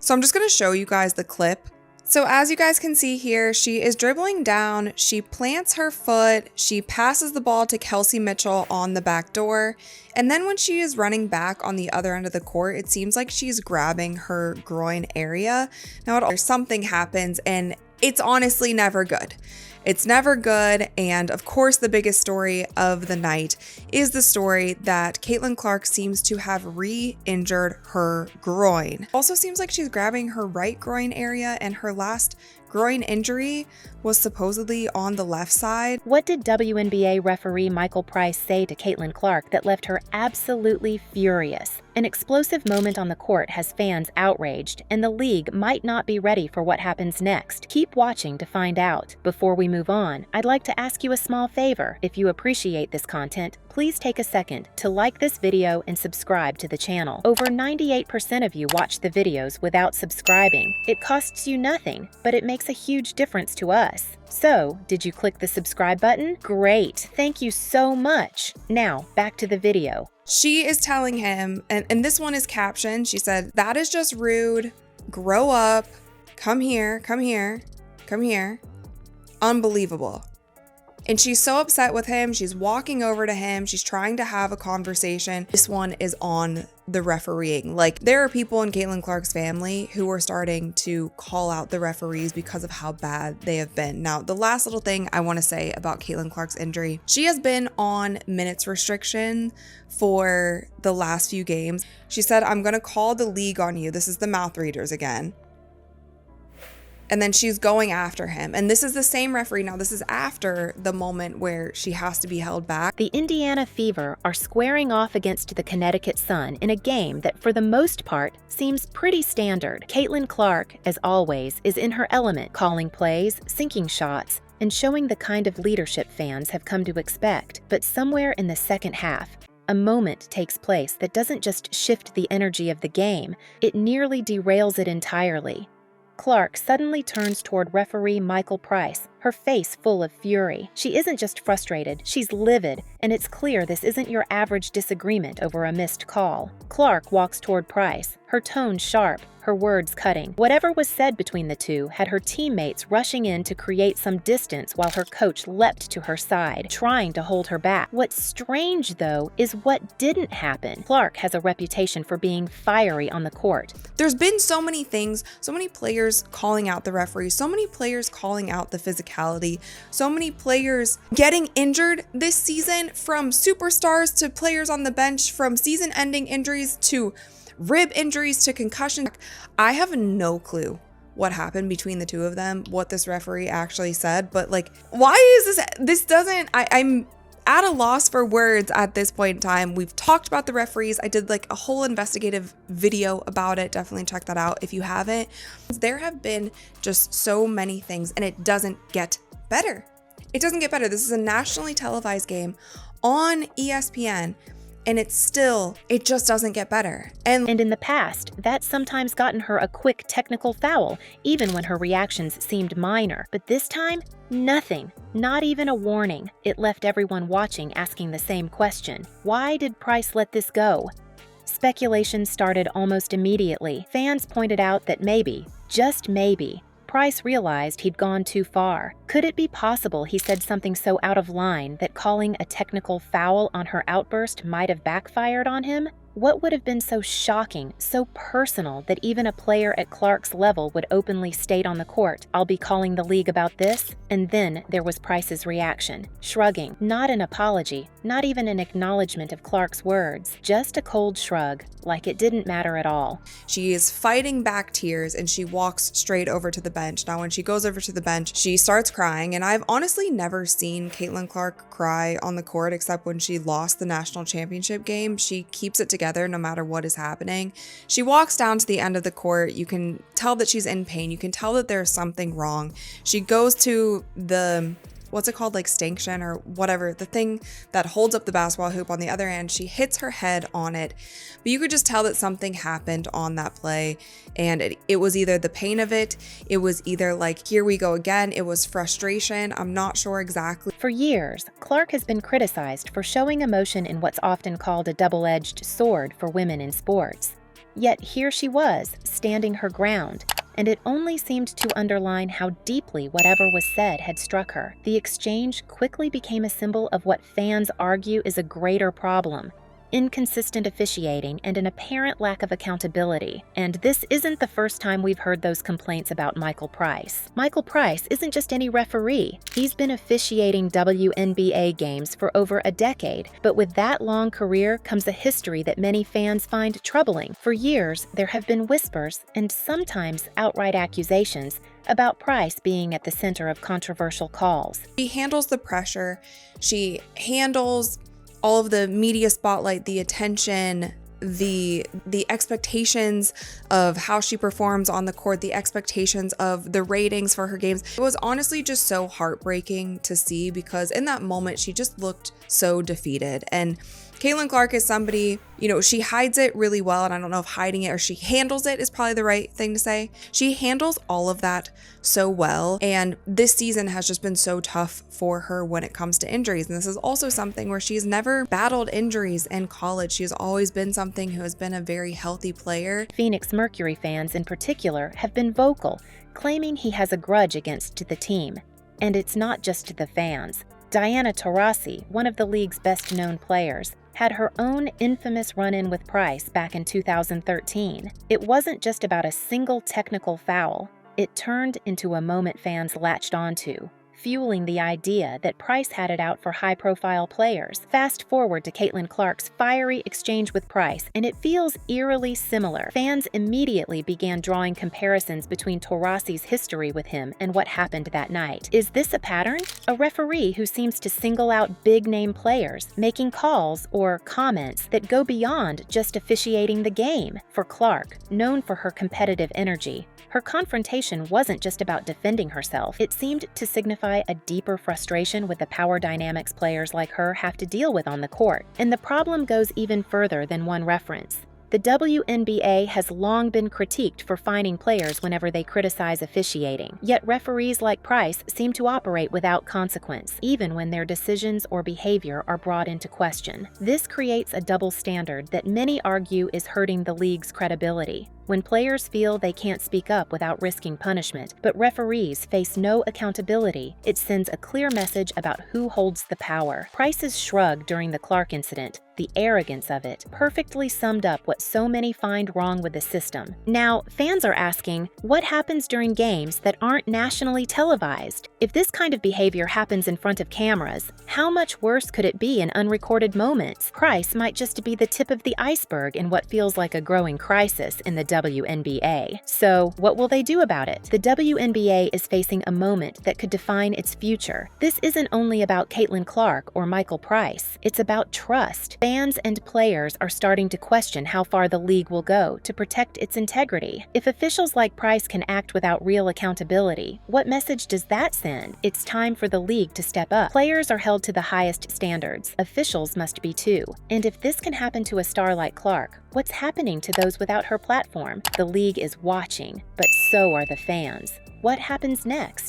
So I'm just going to show you guys the clip. So as you guys can see here, she is dribbling down, she plants her foot, she passes the ball to Kelsey Mitchell on the back door, and then when she is running back on the other end of the court, it seems like she's grabbing her groin area. Now something happens and it's honestly never good. It's never good, and of course the biggest story of the night is the story that Caitlin Clark seems to have re-injured her groin. Also seems like she's grabbing her right groin area, and her last groin injury was supposedly on the left side. What did WNBA referee Michael Price say to Caitlin Clark that left her absolutely furious? An explosive moment on the court has fans outraged, and the league might not be ready for what happens next. Keep watching to find out. Before we move on, I'd like to ask you a small favor. If you appreciate this content, please take a second to like this video and subscribe to the channel. Over 98% of you watch the videos without subscribing. It costs you nothing, but it makes a huge difference to us. So, did you click the subscribe button? Great! Thank you so much! Now, back to the video. She is telling him, and this one is captioned, she said, "That is just rude. Grow up. Come here, come here, come here." Unbelievable. And she's so upset with him. She's walking over to him. She's trying to have a conversation. This one is on the refereeing. Like, there are people in Caitlin Clark's family who are starting to call out the referees because of how bad they have been. Now, the last little thing I want to say about Caitlin Clark's injury, she has been on minutes restriction for the last few games. She said, "I'm going to call the league on you." This is the mouth readers again. And then she's going after him. And this is the same referee. Now, this is after the moment where she has to be held back. The Indiana Fever are squaring off against the Connecticut Sun in a game that, for the most part, seems pretty standard. Caitlin Clark, as always, is in her element, calling plays, sinking shots, and showing the kind of leadership fans have come to expect. But somewhere in the second half, a moment takes place that doesn't just shift the energy of the game, it nearly derails it entirely. Clark suddenly turns toward referee Michael Price, her face full of fury. She isn't just frustrated, she's livid, and it's clear this isn't your average disagreement over a missed call. Clark walks toward Price, her tone sharp, her words cutting. Whatever was said between the two had her teammates rushing in to create some distance while her coach leapt to her side, trying to hold her back. What's strange, though, is what didn't happen. Clark has a reputation for being fiery on the court. There's been so many things, so many players calling out the referee, so many players calling out the physicality, so many players getting injured this season, from superstars to players on the bench, from season-ending injuries to rib injuries to concussion. I have no clue what happened between the two of them, what this referee actually said, but like, why is I'm at a loss for words at this point in time. We've talked about the referees. I did like a whole investigative video about it. Definitely check that out if you haven't. There have been just so many things, and it doesn't get better. It doesn't get better. This is a nationally televised game on ESPN. And it just doesn't get better. And in the past, that's sometimes gotten her a quick technical foul, even when her reactions seemed minor. But this time, nothing. Not even a warning. It left everyone watching asking the same question. Why did Price let this go? Speculation started almost immediately. Fans pointed out that maybe, just maybe, Price realized he'd gone too far. Could it be possible he said something so out of line that calling a technical foul on her outburst might have backfired on him? What would have been so shocking, so personal, that even a player at Clark's level would openly state on the court, "I'll be calling the league about this"? And then there was Price's reaction, shrugging. Not an apology, not even an acknowledgement of Clark's words, just a cold shrug, like it didn't matter at all. She is fighting back tears, and she walks straight over to the bench. Now, when she goes over to the bench, she starts crying, and I've honestly never seen Caitlin Clark cry on the court except when she lost the national championship game. She keeps it together no matter what is happening. She walks down to the end of the court. You can tell that she's in pain. You can tell that there's something wrong. She goes to the, what's it called, like stanchion or whatever, the thing that holds up the basketball hoop on the other end. She hits her head on it, but you could just tell that something happened on that play, and it was either the pain of it, it was either like, here we go again, it was frustration. I'm not sure exactly. For years, Clark has been criticized for showing emotion in what's often called a double-edged sword for women in sports. Yet here she was, standing her ground, and it only seemed to underline how deeply whatever was said had struck her. The exchange quickly became a symbol of what fans argue is a greater problem: inconsistent officiating and an apparent lack of accountability. And this isn't the first time we've heard those complaints about Michael Price. Michael Price isn't just any referee. He's been officiating WNBA games for over a decade, but with that long career comes a history that many fans find troubling. For years, there have been whispers and sometimes outright accusations about Price being at the center of controversial calls. She handles the pressure. She handles all of the media spotlight, the attention, the expectations of how she performs on the court, the expectations of the ratings for her games. It was honestly just so heartbreaking to see, because in that moment she just looked so defeated. And Caitlin Clark is somebody, she hides it really well, and I don't know if hiding it or she handles it is probably the right thing to say. She handles all of that so well, and this season has just been so tough for her when it comes to injuries. And this is also something where she's never battled injuries in college. She's always been something who has been a very healthy player. Phoenix Mercury fans in particular have been vocal, claiming he has a grudge against the team. And it's not just the fans. Diana Taurasi, one of the league's best-known players, had her own infamous run-in with Price back in 2013. It wasn't just about a single technical foul. It turned into a moment fans latched onto, fueling the idea that Price had it out for high-profile players. Fast forward to Caitlin Clark's fiery exchange with Price, and it feels eerily similar. Fans immediately began drawing comparisons between Taurasi's history with him and what happened that night. Is this a pattern? A referee who seems to single out big-name players, making calls or comments that go beyond just officiating the game. For Clark, known for her competitive energy, her confrontation wasn't just about defending herself. It seemed to signify a deeper frustration with the power dynamics players like her have to deal with on the court. And the problem goes even further than one reference. The WNBA has long been critiqued for fining players whenever they criticize officiating. Yet referees like Price seem to operate without consequence, even when their decisions or behavior are brought into question. This creates a double standard that many argue is hurting the league's credibility. When players feel they can't speak up without risking punishment, but referees face no accountability, it sends a clear message about who holds the power. Price's shrug during the Clark incident, the arrogance of it, perfectly summed up what so many find wrong with the system. Now, fans are asking, what happens during games that aren't nationally televised? If this kind of behavior happens in front of cameras, how much worse could it be in unrecorded moments? Price might just be the tip of the iceberg in what feels like a growing crisis in the WNBA. So, what will they do about it? The WNBA is facing a moment that could define its future. This isn't only about Caitlin Clark or Michael Price. It's about trust. Fans and players are starting to question how far the league will go to protect its integrity. If officials like Price can act without real accountability, what message does that send? It's time for the league to step up. Players are held to the highest standards. Officials must be too. And if this can happen to a star like Clark, what's happening to those without her platform? The league is watching, but so are the fans. What happens next?